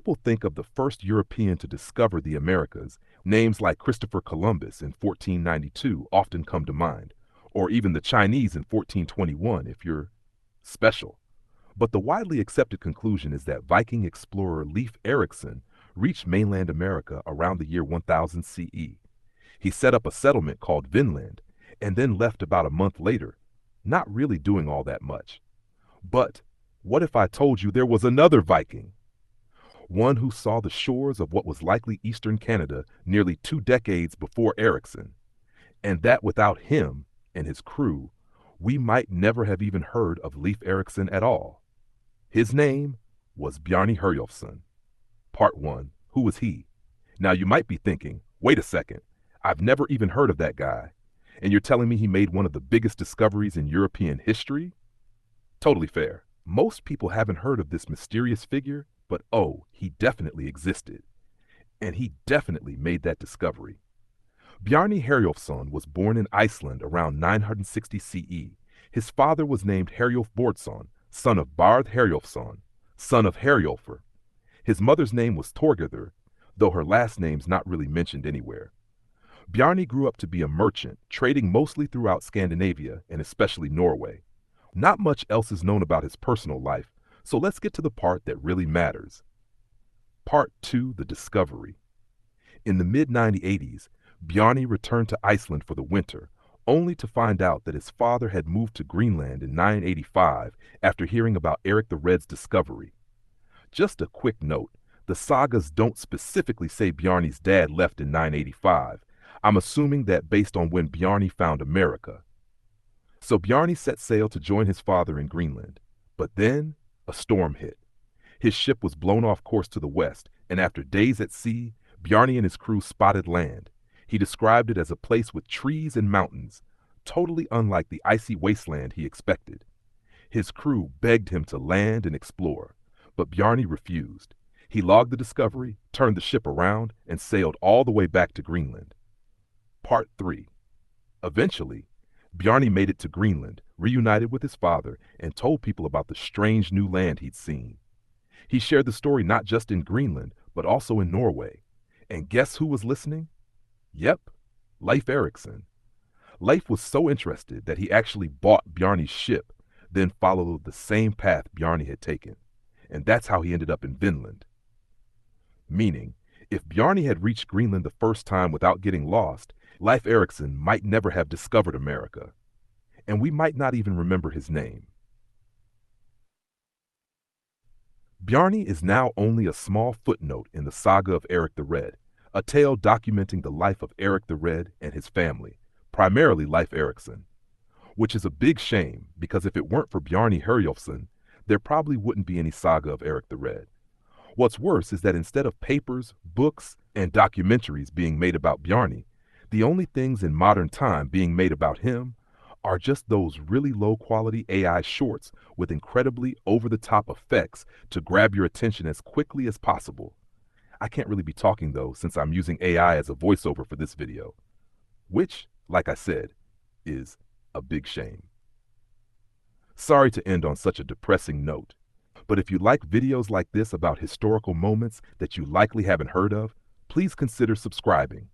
people think of the first European to discover the Americas, names like Christopher Columbus in 1492 often come to mind, or even the Chinese in 1421 if you're special. But the widely accepted conclusion is that Viking explorer Leif Erikson reached mainland America around the year 1000 CE. He set up a settlement called Vinland and then left about a month later, not really doing all that much. But what if I told you there was another Viking? One who saw the shores of what was likely eastern Canada nearly 2 decades before Erikson, and that without him and his crew, we might never have even heard of Leif Erikson at all. His name was Bjarni Herjólfsson. Part 1. Who was he? Now you might be thinking, wait a second, I've never even heard of that guy, and you're telling me he made one of the biggest discoveries in European history? Totally fair. Most people haven't heard of this mysterious figure, but oh, he definitely existed. And he definitely made that discovery. Bjarni Herjólfsson was born in Iceland around 960 CE. His father was named Herjólf Björnsson, son of Bard Herjólfsson, son of Herjólfur. His mother's name was Torgerður, though her last name's not really mentioned anywhere. Bjarni grew up to be a merchant, trading mostly throughout Scandinavia and especially Norway. Not much else is known about his personal life, so let's get to the part that really matters. Part 2, the discovery. In the mid-1980s, Bjarni returned to Iceland for the winter, only to find out that his father had moved to Greenland in 985 after hearing about Eric the Red's discovery. Just a quick note, the sagas don't specifically say Bjarni's dad left in 985. I'm assuming that based on when Bjarni found America. So Bjarni set sail to join his father in Greenland, but then a storm hit. His ship was blown off course to the west, and after days at sea, Bjarni and his crew spotted land. He described it as a place with trees and mountains, totally unlike the icy wasteland he expected. His crew begged him to land and explore, but Bjarni refused. He logged the discovery, turned the ship around, and sailed all the way back to Greenland. Part 3. Eventually, Bjarni made it to Greenland, reunited with his father, and told people about the strange new land he'd seen. He shared the story not just in Greenland, but also in Norway. And guess who was listening? Yep, Leif Erikson. Leif was so interested that he actually bought Bjarni's ship, then followed the same path Bjarni had taken. And that's how he ended up in Vinland. Meaning, if Bjarni had reached Greenland the first time without getting lost, Leif Erikson might never have discovered America, and we might not even remember his name. Bjarni is now only a small footnote in the saga of Eric the Red, a tale documenting the life of Eric the Red and his family, primarily Leif Erikson, which is a big shame because if it weren't for Bjarni Herjólfsson, there probably wouldn't be any saga of Eric the Red. What's worse is that instead of papers, books, and documentaries being made about Bjarni, the only things in modern time being made about him are just those really low-quality AI shorts with incredibly over-the-top effects to grab your attention as quickly as possible. I can't really be talking though since I'm using AI as a voiceover for this video, which, like I said, is a big shame. Sorry to end on such a depressing note, but if you like videos like this about historical moments that you likely haven't heard of, please consider subscribing.